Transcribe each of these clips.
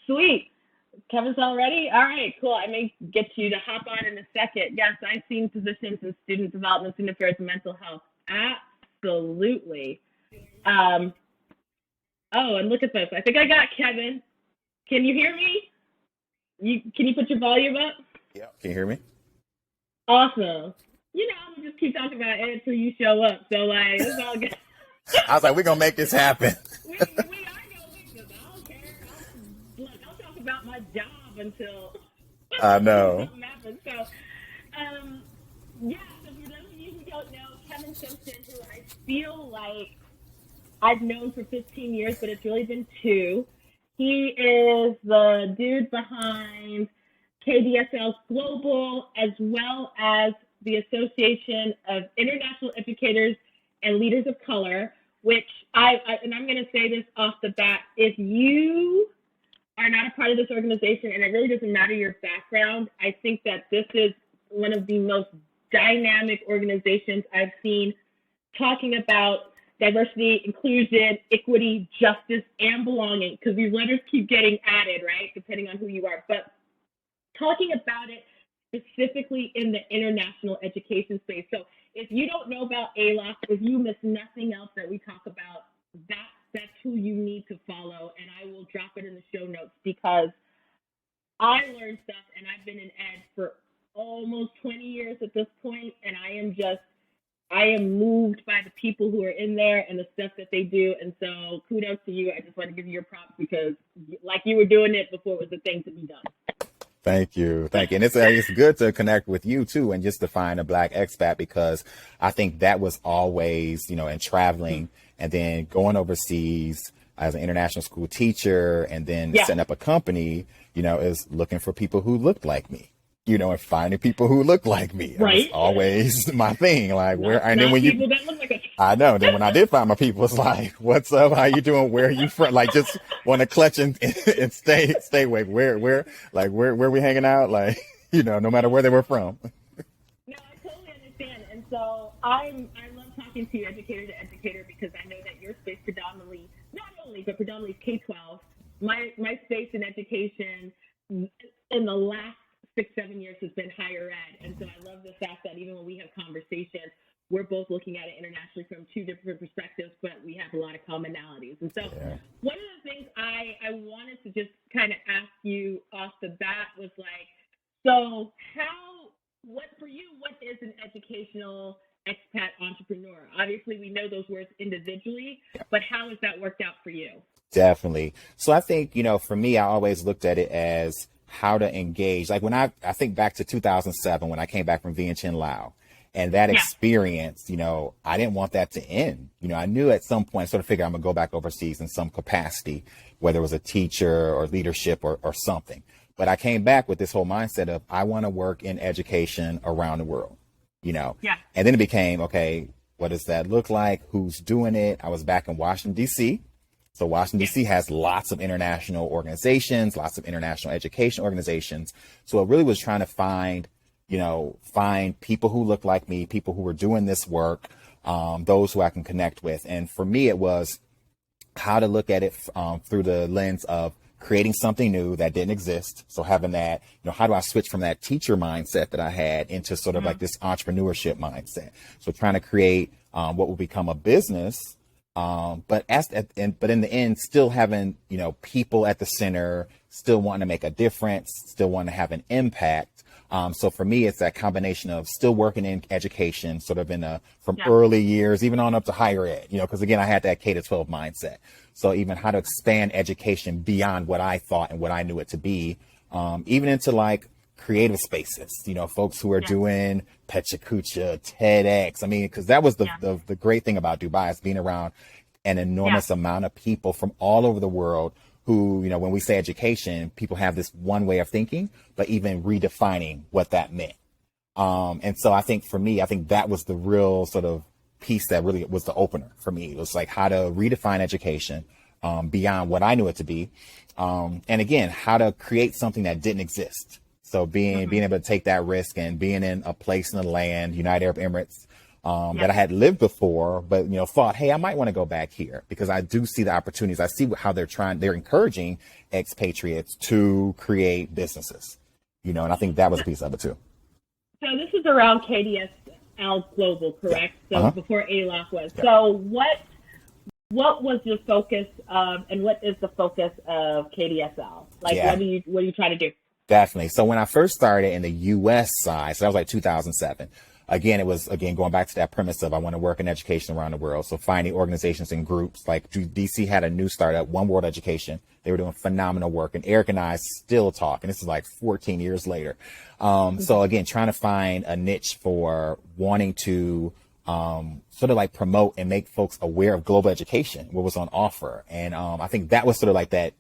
Sweet. Kevin's all ready? All right, cool. I may get you to hop on in a second. Yes, I've seen positions in student development, student affairs, and mental health. Absolutely. Um, oh, and look at this. I think I got Kevin. Can you hear me? Can you put your volume up? Yeah. Can you hear me? Awesome. We just keep talking about it until you show up. So like, it's all good. I was like, we're gonna make this happen. we are gonna make this. I don't care. I'll talk about my job until I know. something happens. So, yeah. So for those of you who don't know, Kevin Simpson, who I feel like I've known for 15 years, but it's really been 2. He is the dude behind KDSL Global, as well as the Association of International Educators and Leaders of Color, which and I'm going to say this off the bat, if you are not a part of this organization, and it really doesn't matter your background, I think that this is one of the most dynamic organizations I've seen talking about diversity, inclusion, equity, justice, and belonging, because these letters keep getting added, right, depending on who you are. But talking about it specifically in the international education space. So if you don't know about ALOC, if you miss nothing else that we talk about, that's who you need to follow. And I will drop it in the show notes, because I learned stuff, and I've been in ed for almost 20 years at this point, and I am moved by the people who are in there and the stuff that they do. And so kudos to you. I just want to give you your props, because like you were doing it before it was a thing to be done. Thank you. Thank you. And it's good to connect with you too, and just to find a Black expat, because I think that was always, in traveling and then going overseas as an international school teacher, and then setting up a company, is looking for people who looked like me. And finding people who look like me. Right. It's always my thing. Like and then when you, that look like I know. Then when I did find my people, it's like, what's up? How you doing? Where are you from? Like, just want to clutch and stay away. Where we hanging out? Like, no matter where they were from. No, I totally understand. And so I love talking to you educator to educator, because I know that your space predominantly, not only, but predominantly K-12. My space in education in the last 6-7 years has been higher ed. And so I love the fact that even when we have conversations, we're both looking at it internationally from 2 different perspectives, but we have a lot of commonalities. And so one of the things I wanted to just kind of ask you off the bat was like, so what is an educational expat entrepreneur? Obviously, we know those words individually, but how has that worked out for you? Definitely. So I think, for me, I always looked at it as how to engage. Like when I think back to 2007, when I came back from Vientiane, Laos, and that experience, I didn't want that to end. I knew at some point, sort of figured I'm gonna go back overseas in some capacity, whether it was a teacher or leadership or something. But I came back with this whole mindset of, I want to work in education around the world, And then it became, okay, what does that look like? Who's doing it? I was back in Washington, D.C. So Washington, D.C. has lots of international organizations, lots of international education organizations. So it really was trying to find people who look like me, people who are doing this work, those who I can connect with. And for me, it was how to look at it through the lens of creating something new that didn't exist. So having that, how do I switch from that teacher mindset that I had into sort of like this entrepreneurship mindset? So trying to create what will become a business. But in the end, still having, people at the center, still wanting to make a difference, still wanting to have an impact. So for me, it's that combination of still working in education, sort of from early years, even on up to higher ed, because again, I had that K-12 mindset. So even how to expand education beyond what I thought and what I knew it to be, even into like creative spaces, folks who are doing Pecha Kucha, TEDx. I mean, because that was the great thing about Dubai, is being around an enormous amount of people from all over the world who, when we say education, people have this one way of thinking, but even redefining what that meant. And so I think for me, that was the real sort of piece that really was the opener for me. It was like how to redefine education beyond what I knew it to be. And again, how to create something that didn't exist. So being able to take that risk and being in a place in the land, United Arab Emirates, that I had lived before, but, thought, hey, I might want to go back here because I do see the opportunities. I see how they're encouraging expatriates to create businesses, and I think that was a piece of it too. So this is around KDSL Global, correct? Yeah. So before ALOF was. Yeah. So what was the focus of, and what is the focus of KDSL? Like, what are you trying to do? Definitely. So when I first started in the U.S. side, so that was like 2007. Again, it was, going back to that premise of I want to work in education around the world. So finding organizations and groups like DC had a new startup, One World Education. They were doing phenomenal work. And Eric and I still talk. And this is like 14 years later. So again, trying to find a niche for wanting to sort of like promote and make folks aware of global education, what was on offer. And I think that was sort of like that.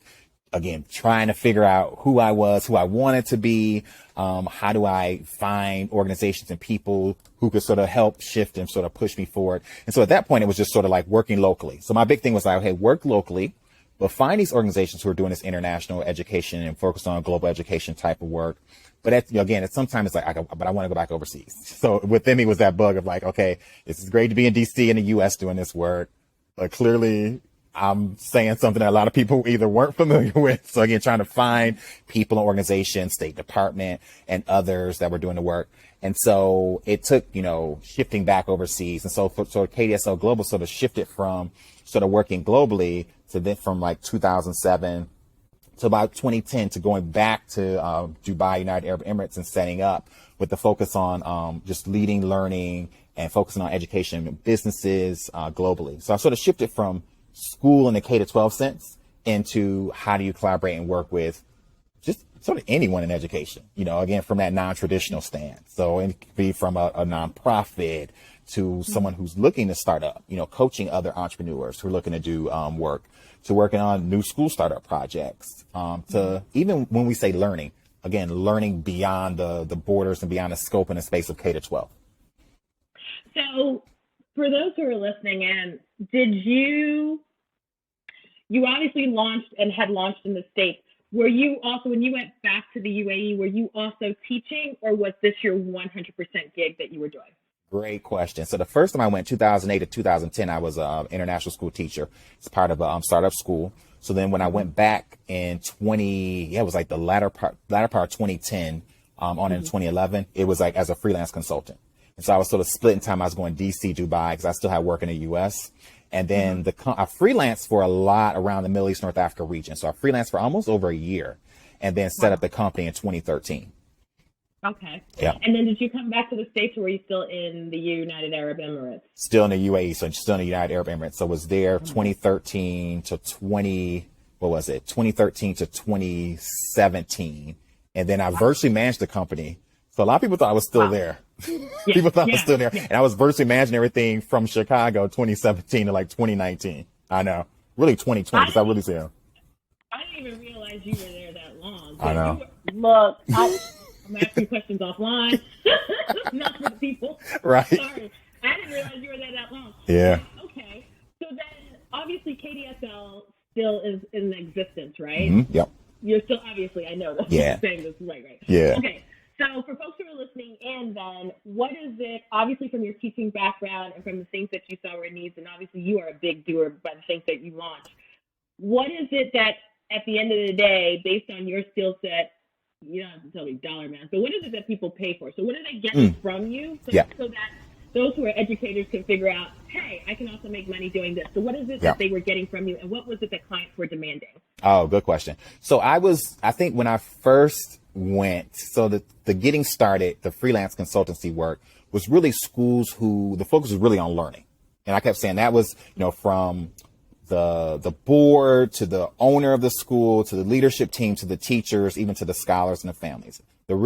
Again, trying to figure out who I was, who I wanted to be. How do I find organizations and people who could sort of help shift and sort of push me forward? And so at that point, it was just sort of like working locally. So my big thing was like, okay, work locally, but find these organizations who are doing this international education and focus on global education type of work. But sometimes it's like, but I want to go back overseas. So within me was that bug of like, okay, this is great to be in DC in the US doing this work, but clearly I'm saying something that a lot of people either weren't familiar with. So again, trying to find people and organizations, State Department and others that were doing the work. And so it took, shifting back overseas. And so KDSL Global sort of shifted from sort of working globally to then from like 2007 to about 2010 to going back to Dubai, United Arab Emirates and setting up with the focus on just leading, learning and focusing on education and businesses globally. So I sort of shifted from school in the K-12 sense into how do you collaborate and work with just sort of anyone in education, again, from that non-traditional stance. So it could be from a nonprofit to someone who's looking to start up, coaching other entrepreneurs who are looking to do work, to working on new school startup projects, to even when we say learning, again, learning beyond the borders and beyond the scope and the space of K-12. So for those who are listening in, did you obviously had launched in the States. Were you also, when you went back to the UAE, were you also teaching, or was this your 100% gig that you were doing? Great question. So the first time I went, 2008 to 2010, I was an international school teacher. It's part of a startup school. So then when I went back in it was like the latter part of 2010 on in 2011, it was like as a freelance consultant. And so I was sort of splitting time. I was going DC, Dubai, because I still had work in the U.S. And then I freelanced for a lot around the Middle East, North Africa region. So I freelanced for almost over a year and then set up the company in 2013. Okay. Yeah. And then did you come back to the States, or were you still in the United Arab Emirates? Still in the UAE, so still in the United Arab Emirates. So I was there 2013 to 2017. And then I virtually managed the company. So a lot of people thought I was still there. People thought I was still there. And I was virtually managing everything from Chicago 2017 to like 2019. I know. Really 2020, because I really see him. I didn't even realize you were there that long. I know. Look, I'm asking questions offline. Not for the people. Right. Sorry. I didn't realize you were there that long. Yeah. Okay. So then, obviously, KDSL still is in existence, right? Mm-hmm. Yep. You're still, obviously, I know that. Yeah. Saying this right. Yeah. Okay. So for folks who are listening in, then, what is it, obviously from your teaching background and from the things that you saw were needs, and obviously you are a big doer by the things that you launch, what is it that at the end of the day, based on your skill set, you don't have to tell me dollar amount, but what is it that people pay for? So what are they getting from you so that those who are educators can figure out, hey, I can also make money doing this. So what is it that they were getting from you, and what was it that clients were demanding? Oh, good question. So I think when I first went, so the getting started, the freelance consultancy work was really schools who the focus was really on learning. And I kept saying that was, from the board to the owner of the school, to the leadership team, to the teachers, even to the scholars and the families. The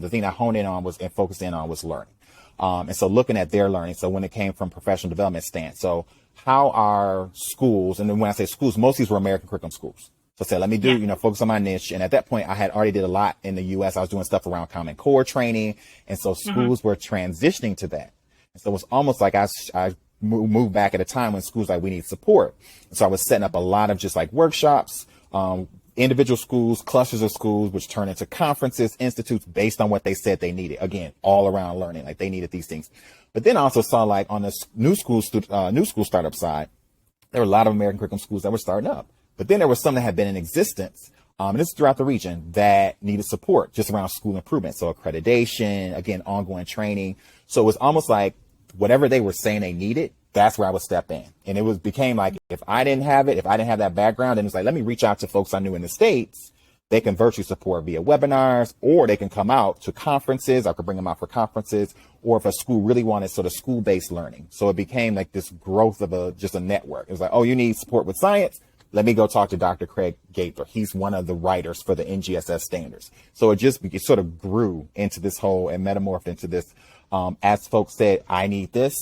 thing I honed in on and focused in on was learning. And so looking at their learning. So when it came from professional development stance, so how are schools, and then when I say schools, most of these were American curriculum schools. So I said, let me do, focus on my niche. And at that point, I had already did a lot in the U.S. I was doing stuff around Common Core training. And so schools were transitioning to that. And so it was almost like I moved back at a time when schools like, we need support. And so I was setting up a lot of just like workshops, individual schools, clusters of schools, which turn into conferences, institutes based on what they said they needed. Again, all around learning, like they needed these things. But then I also saw like on the new school startup side, there were a lot of American curriculum schools that were starting up. But then there were some that had been in existence, and this is throughout the region, that needed support just around school improvement. So accreditation, again, ongoing training. So it was almost like whatever they were saying they needed, that's where I would step in. And it became like, if I didn't have it, if I didn't have that background, then it's like, let me reach out to folks I knew in the States. They can virtually support via webinars, or they can come out to conferences. I could bring them out for conferences, or if a school really wanted sort of school-based learning. So it became like this growth of just a network. It was like, oh, you need support with science? Let me go talk to Dr. Craig Gaither. He's one of the writers for the NGSS standards. So it sort of grew into this whole and metamorphed into this. As folks said, I need this,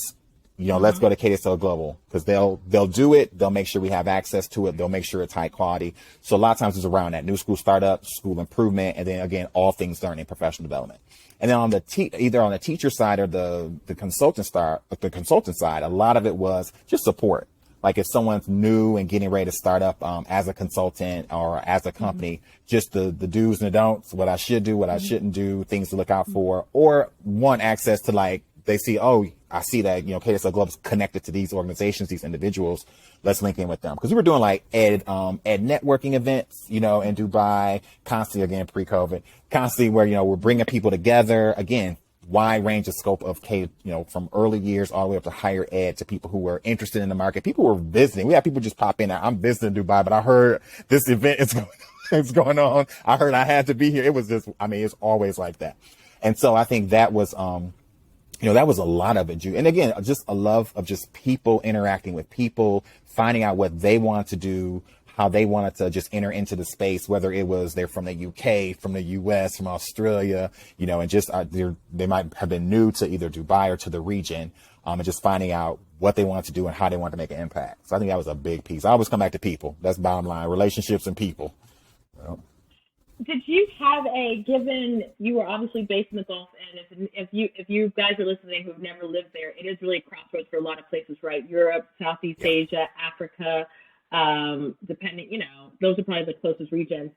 let's go to KDSL Global, because they'll do it. They'll make sure we have access to it. They'll make sure it's high quality. So a lot of times it's around that new school startup, school improvement, and then again, all things learning, professional development. And then on the either on the teacher side or the consultant side, a lot of it was just support. Like if someone's new and getting ready to start up as a consultant or as a company, just the do's and the don'ts, what I should do, what I shouldn't do, things to look out for, or one access to like, they see, oh, I see that, KDSL Global is connected to these organizations, these individuals. Let's link in with them. Because we were doing like ed networking events, in Dubai, constantly, again, pre-COVID, constantly where, we're bringing people together. Again, wide range of scope of from early years all the way up to higher ed, to people who were interested in the market. People were visiting. We had people just pop in. I'm visiting Dubai, but I heard this event is going on. I heard I had to be here. It was just, it's always like that. And so I think that was, that was a lot of it. And again, just a love of just people interacting with people, finding out what they want to do, how they wanted to just enter into the space, whether it was they're from the UK, from the US, from Australia, and just they might have been new to either Dubai or to the region, and just finding out what they wanted to do and how they wanted to make an impact. So I think that was a big piece. I always come back to people. That's bottom line, relationships and people. Did you have given you were obviously based in the Gulf, and if you guys are listening who've never lived there, it is really a crossroads for a lot of places, right? Europe, Southeast Asia, Africa, depending, those are probably the closest regions.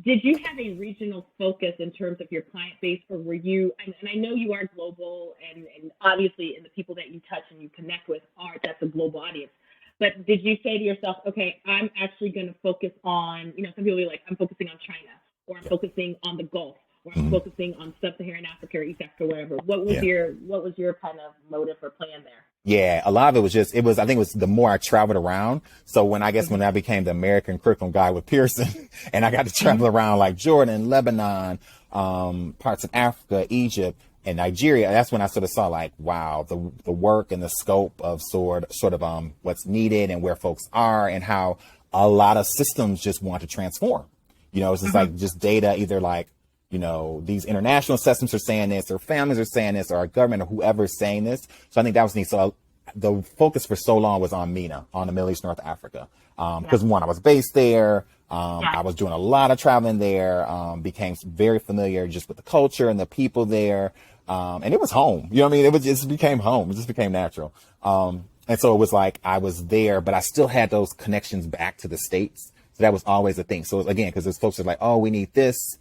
Did you have a regional focus in terms of your client base, or were you, and I know you are global, and obviously, and the people that you touch and you connect with that's a global audience. But did you say to yourself, okay, I'm actually going to focus on, some people are like, I'm focusing on China, or I'm focusing on the Gulf, or I'm focusing on Sub-Saharan Africa or East Africa, whatever. What was your kind of motive or plan there? Yeah, a lot of it was I think it was the more I traveled around. So when I became the American curriculum guy with Pearson, and I got to travel around like Jordan, Lebanon, parts of Africa, Egypt, and Nigeria, that's when I sort of saw like, wow, the work and the scope of sort of what's needed and where folks are, and how a lot of systems just want to transform. It's just like just data, either like, these international assessments are saying this, or families are saying this, or our government, or whoever's saying this. So I think that was neat. So the focus for so long was on MENA, on the Middle East, North Africa. Because one, I was based there. I was doing a lot of traveling there, became very familiar just with the culture and the people there. And it was home. It just became home. It just became natural. And so it was like I was there, but I still had those connections back to the States. So that was always a thing. So again, because there's folks that are like, oh, we need this,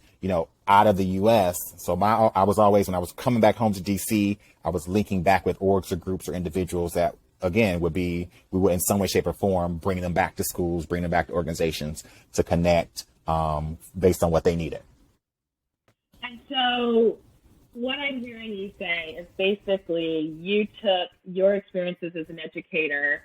out of the U.S. So I was always, when I was coming back home to D.C., I was linking back with orgs or groups or individuals that, again, we would in some way, shape, or form, bringing them back to schools, bringing them back to organizations to connect based on what they needed. And so what I'm hearing you say is basically you took your experiences as an educator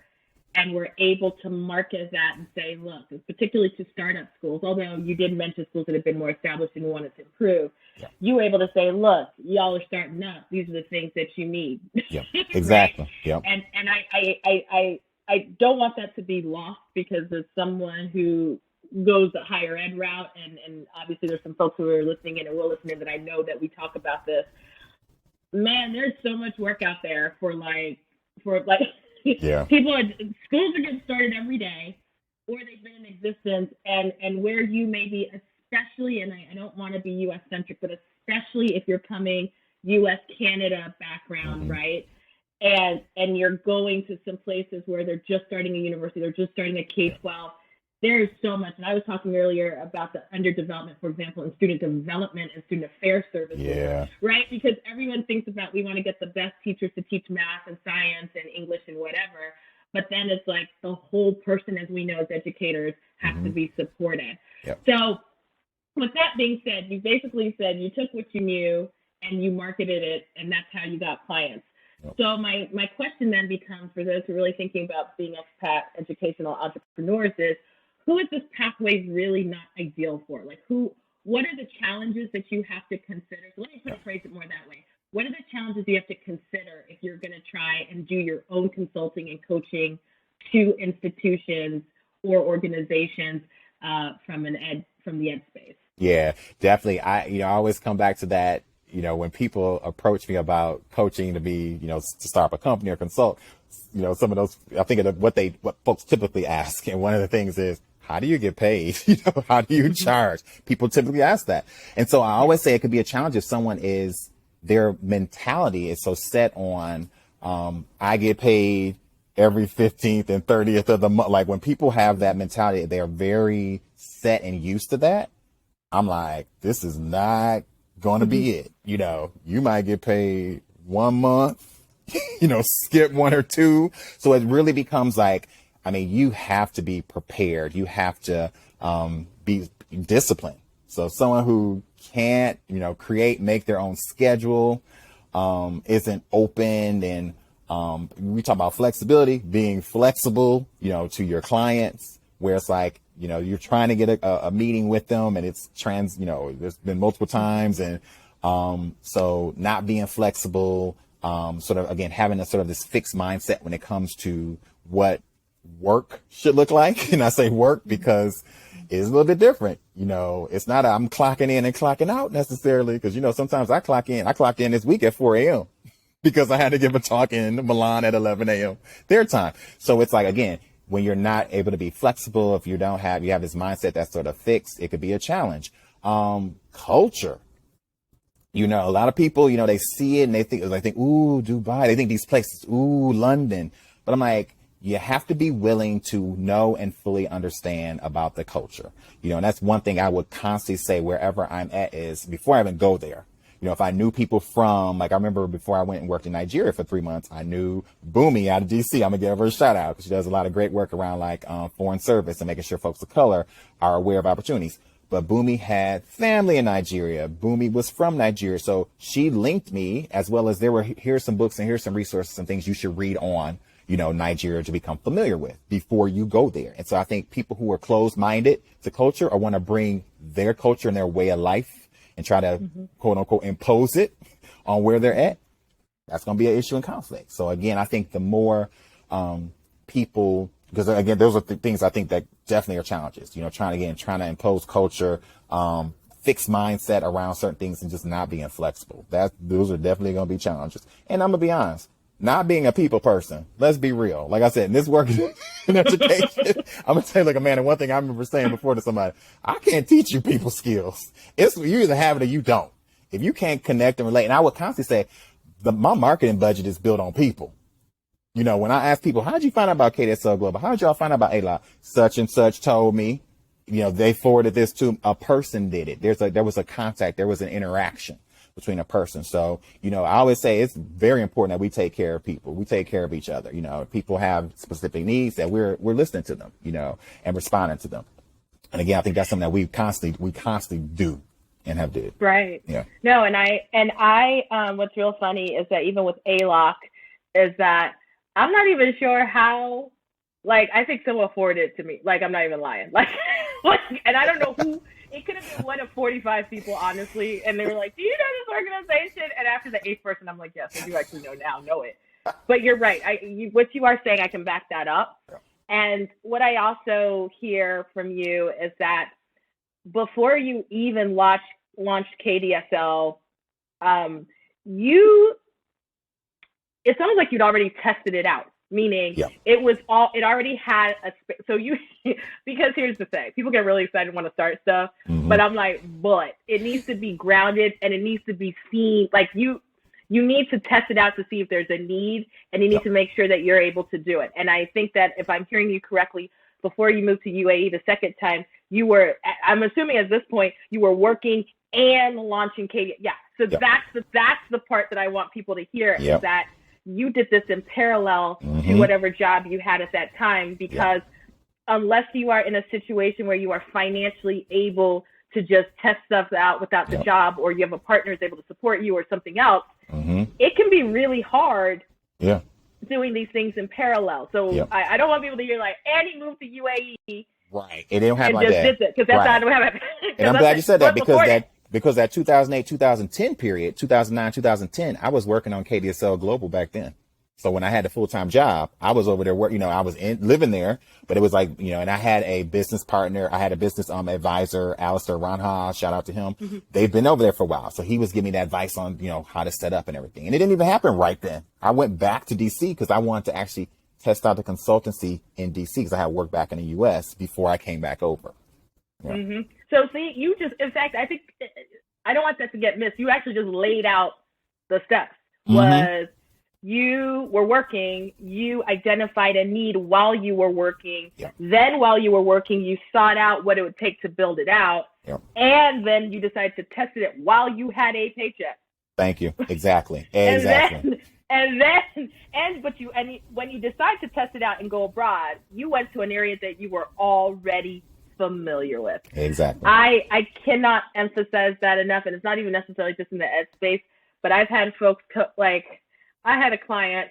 and were able to market that and say, look, particularly to startup schools, although you did mention schools that have been more established and wanted to improve, you were able to say, look, y'all are starting up. These are the things that you need. Yeah, exactly. Right? Yeah. And I don't want that to be lost, because as someone who goes the higher ed route, and obviously there's some folks who are listening in and will listen in that I know that we talk about this. Man, there's so much work out there for schools are getting started every day, or they've been in existence, and where you may be, especially, and I don't want to be U.S. centric, but especially if you're coming U.S. Canada background, right? And you're going to some places where they're just starting a university, they're just starting a K-12. there is so much. And I was talking earlier about the underdevelopment, for example, in student development and student affairs services, Yeah. right? Because everyone thinks about, we want to get the best teachers to teach math and science and English and whatever. But then it's like the whole person, as we know as educators, has to be supported. Yep. So with that being said, you basically said you took what you knew and you marketed it, and that's how you got clients. Yep. So my question then becomes, for those who are really thinking about being expat educational entrepreneurs, is who is this pathway really not ideal for? Like what are the challenges that you have to consider? So let me phrase it more that way. What are the challenges you have to consider if you're going to try and do your own consulting and coaching to institutions or organizations from the ed space? Yeah, definitely. I always come back to that. When people approach me about coaching to be, to start up a company or consult, some of those, I think of what folks typically ask. And one of the things is, how do you get paid? How do you charge? People typically ask that. And so I always say it could be a challenge if their mentality is so set on, I get paid every 15th and 30th of the month. Like when people have that mentality, they're very set and used to that. I'm like, this is not going to be it. You might get paid 1 month, skip 1 or 2. So it really becomes like, you have to be prepared. You have to be disciplined. So someone who can't, make their own schedule, isn't open, and we talk about flexibility, being flexible, to your clients, where it's like, you're trying to get a meeting with them and it's there's been multiple times. And so not being flexible, sort of, again, having a sort of this fixed mindset when it comes to what work should look like. And I say work because it's a little bit different. It's not I'm clocking in and clocking out necessarily, because, sometimes I clocked in this week at 4 a.m. because I had to give a talk in Milan at 11 a.m. their time. So it's like, again, when you're not able to be flexible, if you have this mindset that's sort of fixed, it could be a challenge. Culture. A lot of people, they see it and they think, ooh, Dubai. They think these places, ooh, London. But I'm like, you have to be willing to know and fully understand about the culture. And that's one thing I would constantly say wherever I'm at is, before I even go there, if I knew people from, like, I remember before I went and worked in Nigeria for 3 months, I knew Boomy out of DC. I'm gonna give her a shout out because she does a lot of great work around foreign service and making sure folks of color are aware of opportunities. But Boomy had family in Nigeria. Boomy was from Nigeria. So she linked me, as well as here's some books and here's some resources and things you should read on, Nigeria, to become familiar with before you go there. And so I think people who are closed-minded to culture or want to bring their culture and their way of life and try to quote unquote impose it on where they're at, that's going to be an issue and conflict. So again, I think the more people, because again, those are the things I think that definitely are challenges, trying to impose culture, fixed mindset around certain things and just not being flexible. Those are definitely going to be challenges. And I'm going to be honest, not being a people person, let's be real. Like I said, in this work in education, I'm going to tell you, like, man, and one thing I remember saying before to somebody, I can't teach you people skills. You either have it or you don't. If you can't connect and relate, and I would constantly say, my marketing budget is built on people. When I ask people, how did you find out about KDSL Global? How did y'all find out about ALA? Such and such told me, they forwarded this to a person did it. There was a contact, there was an interaction between a person. So, I always say it's very important that we take care of people. We take care of each other. People have specific needs that we're listening to them, and responding to them. And again, I think that's something that we constantly do and have did. Right. Yeah. No, and I what's real funny is that even with ALOC is that I'm not even sure how, I think someone forwarded it to me. I'm not even lying. And I don't know who. It could have been one of 45 people, honestly. And they were like, do you know this organization? And after the 8th person, I'm like, yes, I do actually know it. But you're right. What you are saying, I can back that up. Yeah. And what I also hear from you is that before you even launched KDSL, it sounds like you'd already tested it out. Meaning it already had because here's the thing, people get really excited and want to start stuff, but I'm like, but it needs to be grounded and it needs to be seen. You need to test it out to see if there's a need, and you need to make sure that you're able to do it. And I think that if I'm hearing you correctly, before you moved to UAE the second time, you were, I'm assuming at this point, you were working and launching KD. Yeah. So Yep. that's the part that I want people to hear, Yep. is that you did this in parallel to whatever job you had at that time, because unless you are in a situation where you are financially able to just test stuff out without the job, or you have a partner who's able to support you or something else, it can be really hard doing these things in parallel. So I don't want people to hear like, and he moved to UAE. Right. It didn't happen like that. Because that's not what happened. And I'm glad you said that, because that 2008, 2010 period, 2009, 2010, I was working on KDSL Global back then. So when I had a full-time job, I was over there working, I was living there, but it was like, and I had a business partner. I had a business advisor, Alistair Ranha, shout out to him. They've been over there for a while. So he was giving me that advice on, how to set up and everything. And it didn't even happen right then. I went back to DC because I wanted to actually test out the consultancy in DC because I had worked back in the US before I came back over. Yeah. So see, you just, in fact, I think, I don't want that to get missed. You actually just laid out the steps. Was you were working, you identified a need while you were working. Then while you were working, you sought out what it would take to build it out. And then you decided to test it while you had a paycheck. Thank you. Exactly. Exactly. When you decide to test it out and go abroad, you went to an area that you were already familiar with. Exactly. I cannot emphasize that enough. And it's not even necessarily just in the ed space, but I've had folks I had a client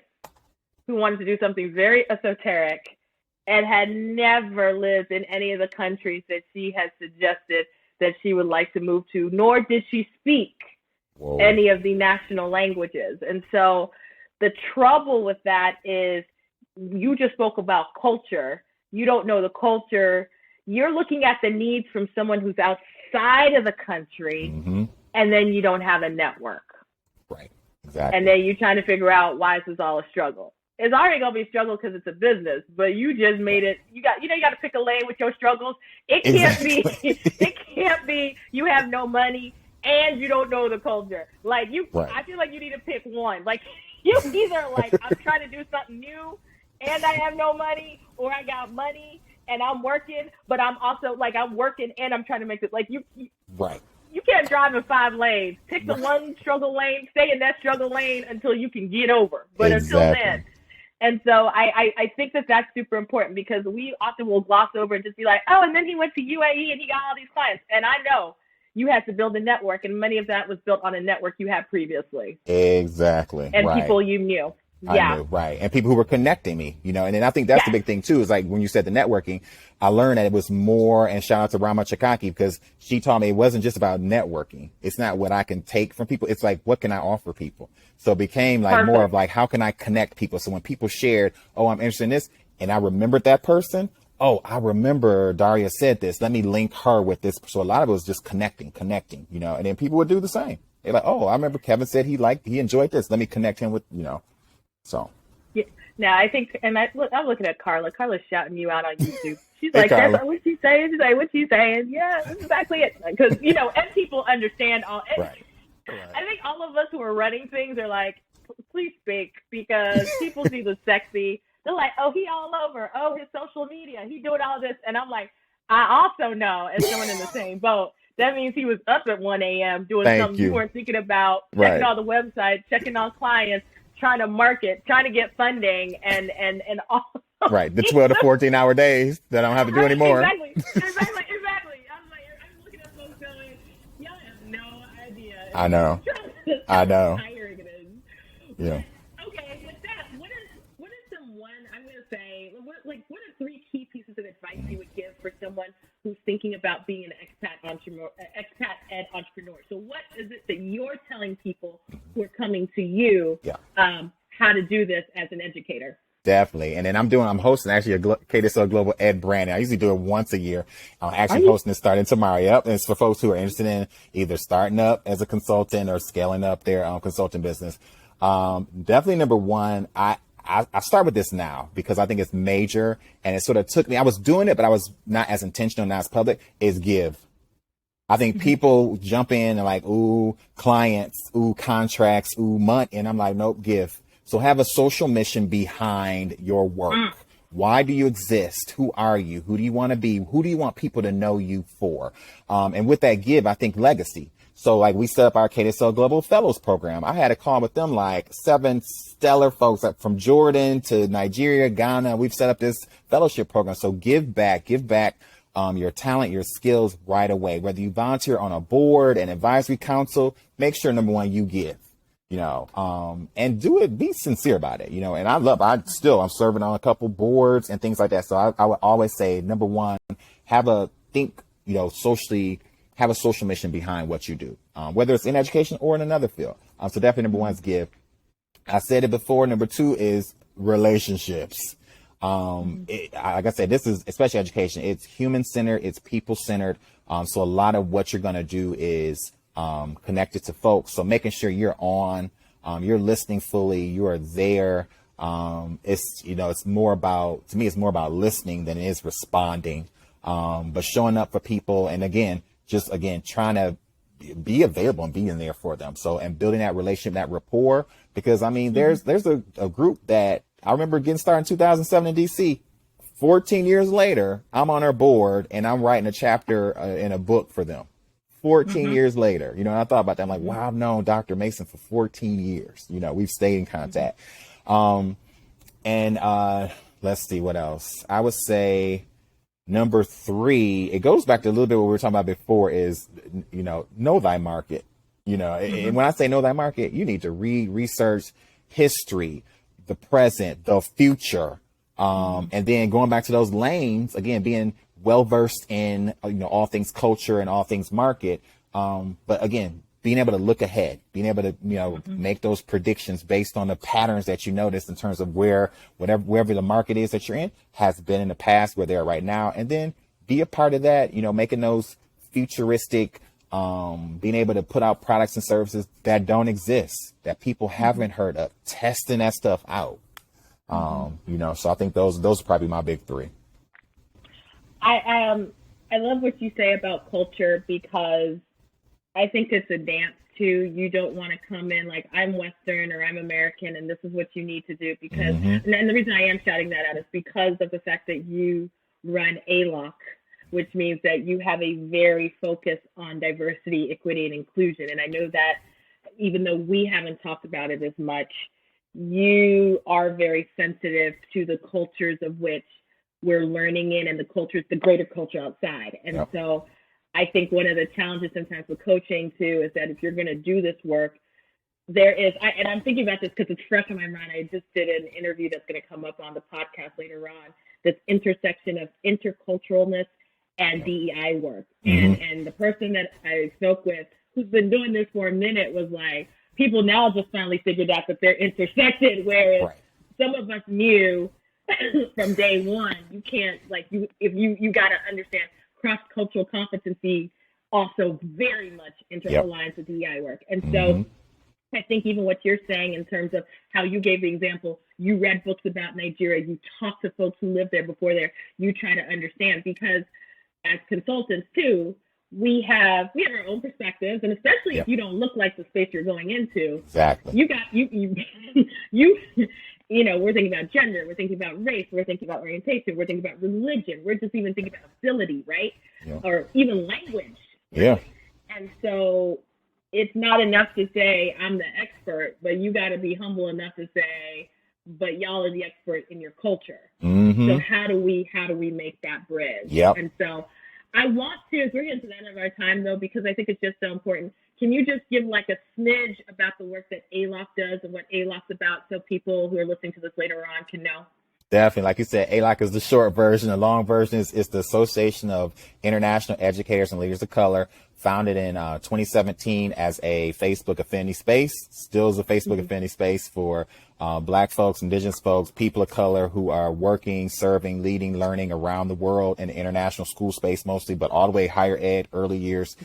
who wanted to do something very esoteric and had never lived in any of the countries that she had suggested that she would like to move to, nor did she speak any of the national languages. And so the trouble with that is, you just spoke about culture. You don't know the culture. You're looking at the needs from someone who's outside of the country, and then you don't have a network. Right. Exactly. And then you're trying to figure out, why is this all a struggle? It's already gonna be a struggle because it's a business, but you just made it. You got to pick a lane with your struggles. It can't be. It can't be. You have no money and you don't know the culture. Like I feel like you need to pick one. Like, you either I'm trying to do something new and I have no money, or I got money and I'm working, but I'm also I'm working and I'm trying to make it. You can't drive in 5 lanes. Pick the one struggle lane, stay in that struggle lane until you can get over. But until then. And so I think that that's super important, because we often will gloss over and just be like, oh, and then he went to UAE and he got all these clients. And I know you had to build a network, and many of that was built on a network you had previously. Exactly. And people you knew. I knew, right. And people who were connecting me, and then I think that's the big thing too, is like when you said the networking, I learned that it was more, and shout out to Rama Chakaki, because she taught me it wasn't just about networking. It's not what I can take from people. It's like, what can I offer people? So it became more of how can I connect people? So when people shared, oh, I'm interested in this, and I remembered that person. Oh, I remember Daria said this. Let me link her with this. So a lot of it was just connecting, and then people would do the same. They're like, oh, I remember Kevin said he enjoyed this. Let me connect him with, So. Yeah. Now I think, and I'm looking at Carla. Carla's shouting you out on YouTube. She's Hey, like, Carla. that's what she's saying. She's like, what she's saying? Yeah, that's exactly it. Because and people understand all. Right. I think all of us who are running things are like, please speak, because people see the sexy. They're like, oh, he all over. Oh, his social media. He doing all this, and I'm like, I also know, as someone in the same boat, that means he was up at 1 a.m. doing something you weren't thinking about, checking all the websites, checking on clients, trying to market, trying to get funding, and all. Right, the 12 to 14-hour days that I don't have to do anymore. Exactly. I'm looking at folks going, y'all have no idea. I know. How tiring it is. Yeah. Okay, with that, what is I'm going to say, what are 3 key pieces of advice you would give for someone who's thinking about being an expat ed entrepreneur? So what is it that you're telling people who are coming to you how to do this as an educator? Definitely. And then I'm hosting actually a KDSL Global Ed branding. I usually do it once a year. I'm actually hosting it starting tomorrow. Yep. And it's for folks who are interested in either starting up as a consultant or scaling up their consulting business. Definitely number one, I start with this now because I think it's major, and it sort of took me, I was doing it, but I was not as intentional, not as public, is give. I think people jump in and like, ooh, clients, ooh, contracts, ooh, money. And I'm like, nope, give. So have a social mission behind your work, Why do you exist? Who are you? Who do you want to be? Who do you want people to know you for? And with that give, I think legacy. So like we set up our KDSL Global Fellows program. I had a call with them, like 7 stellar folks from Jordan to Nigeria, Ghana. We've set up this fellowship program. So give back your talent, your skills right away. Whether you volunteer on a board, an advisory council, make sure, number one, you give, and do it, be sincere about it, and I'm serving on a couple boards and things like that. So I would always say, number one, socially, have a social mission behind what you do, whether it's in education or in another field. So definitely number one is give. I said it before. Number two is relationships. Like I said, this is especially education. It's human centered. It's people centered. So a lot of what you're going to do is connected to folks. So making sure you're you're listening fully, you are there. It's more about, to me, it's more about listening than it is responding. But showing up for people. And again, trying to be available and being there for them. So, and building that relationship, that rapport, because there's a group that I remember getting started in 2007 in DC. 14 years later, I'm on our board and I'm writing a chapter in a book for them. 14 years later, and I thought about that. I'm like, wow, I've known Dr. Mason for 14 years. We've stayed in contact. Let's see what else. I would say number 3, it goes back to a little bit what we were talking about before is, know thy market. And when I say know thy market, you need to research history, the present, the future. And then going back to those lanes, again, being well-versed in, all things culture and all things market. But again, being able to look ahead, being able to, make those predictions based on the patterns that you notice in terms of wherever the market is that you're in has been in the past, where they are right now. And then be a part of that, making those futuristic, being able to put out products and services that don't exist, that people haven't heard of, testing that stuff out. So I think those are probably my big 3. I love what you say about culture, because I think it's a dance too. You don't want to come in like, I'm Western or I'm American and this is what you need to do, because, and the reason I am shouting that out is because of the fact that you run ALOC, which means that you have a very focus on diversity, equity, and inclusion. And I know that even though we haven't talked about it as much, you are very sensitive to the cultures of which we're learning in, and the greater culture outside. And so I think one of the challenges sometimes with coaching too is that if you're going to do this work, and I'm thinking about this because it's fresh in my mind. I just did an interview that's going to come up on the podcast later on, this intersection of interculturalness and DEI work. And the person that I spoke with, who's been doing this for a minute, was like, people now just finally figured out that they're intersected, whereas some of us knew from day one, you can't, you got to understand cross-cultural competency also very much aligns with DEI work. And so I think even what you're saying in terms of how you gave the example, you read books about Nigeria, you talk to folks who lived there before there, you try to understand, because as consultants too, we have our own perspectives, and especially if you don't look like the space you're going into. Exactly. We're thinking about gender, we're thinking about race, we're thinking about orientation, we're thinking about religion, we're just even thinking about ability, right? Yeah. Or even language. Yeah. And so it's not enough to say I'm the expert, but you got to be humble enough to say, but y'all are the expert in your culture. So how do we make that bridge? Yep. And so I want to, as we're getting to the end of our time though, because I think it's just so important. Can you just give like a smidge about the work that ALOC does and what ALOC's about, so people who are listening to this later on can know? Definitely. Like you said, ALOC is the short version. The long version is the Association of International Educators and Leaders of Color, founded in 2017 as a Facebook affinity space. Still is a Facebook affinity space for Black folks, Indigenous folks, people of color who are working, serving, leading, learning around the world in the international school space mostly, but all the way higher ed, early years.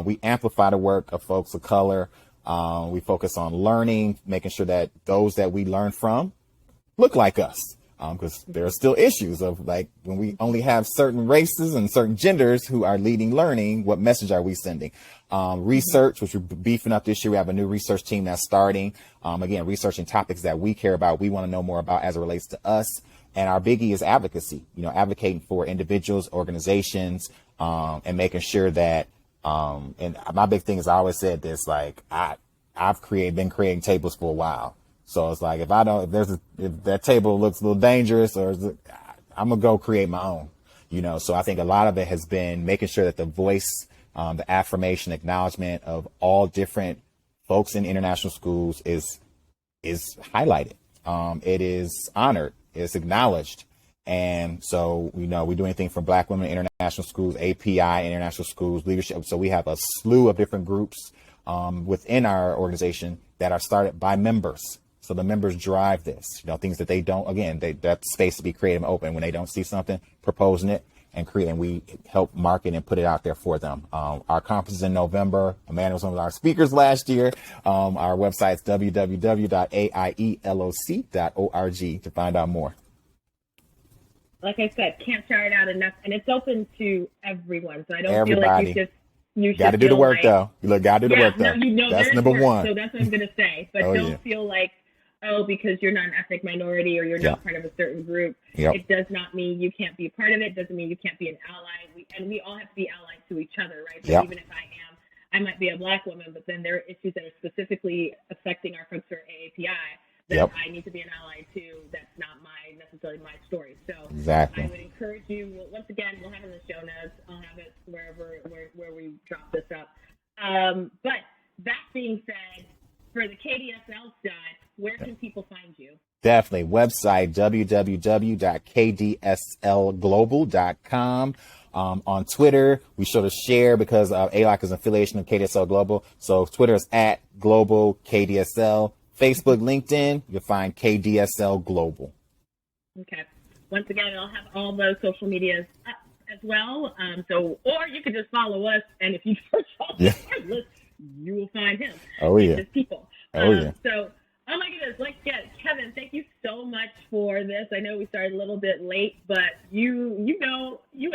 We amplify the work of folks of color. We focus on learning, making sure that those that we learn from look like us. Because there are still issues of like when we only have certain races and certain genders who are leading learning, what message are we sending? Research, which we're beefing up this year. We have a new research team that's starting. Again, researching topics that we care about, we want to know more about as it relates to us. And our biggie is advocacy, advocating for individuals, organizations, and making sure that, and my big thing is I always said this, like I've been creating tables for a while. So it's like, if that table looks a little dangerous, I'm gonna go create my own, so I think a lot of it has been making sure that the voice, the affirmation, acknowledgement of all different folks in international schools is highlighted. It is honored, it's acknowledged. And so, we do anything from Black women in international schools, API international schools, leadership. So we have a slew of different groups within our organization that are started by members. So the members drive this, things that they don't, again, that space to be creative and open. When they don't see something, proposing it and and we help market and put it out there for them. Our conference is in November. Amanda was one of our speakers last year. Our website's www.aieloc.org to find out more. Like I said, can't shout it out enough, and it's open to everyone. So I don't feel like you got to do the work, though. You got to do the work, though. That's number one. So that's what I'm going to say. But don't feel like, because you're not an ethnic minority or you're not part of a certain group, it does not mean you can't be a part of it. It doesn't mean you can't be an ally. We all have to be allies to each other, right? So even if I might be a Black woman, but then there are issues that are specifically affecting our folks who are AAPI that I need to be an ally to. That's not necessarily my story. So exactly. I would encourage you, once again, we'll have it in the show notes. I'll have it where we drop this up. But that being said, for the KDSL side, where can people find you? Definitely. Website, www.kdslglobal.com. On Twitter, we sort of share because ALOC is an affiliation of KDSL Global. So Twitter is @Global KDSL. Facebook, LinkedIn, you'll find KDSL Global. Okay. Once again, I'll have all those social medias up as well. Or you could just follow us, and if you search all the list, you will find him. Oh, yeah. Just people. So, oh my goodness, Kevin, thank you so much for this. I know we started a little bit late, but you an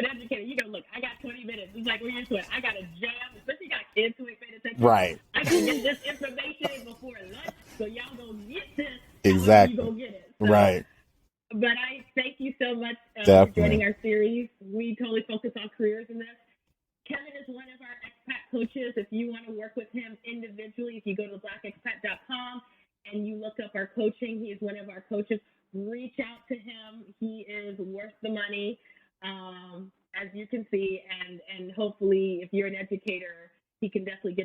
educator, look, I got 20 minutes. It's like, we're into it. I got a jam, especially got kids who ain't paying attention. Right. I can get this information before lunch, so y'all go get this. Exactly. You go get it. So, right. But I thank you so much for joining our series. We totally focus on careers in this. Kevin is one of our expat coaches. If you want to work with him individually, if you go to blackexpat.com and you look up our coaching, he is one of our coaches. Reach out to him. He is worth the money, as you can see. And hopefully, if you're an educator, he can definitely get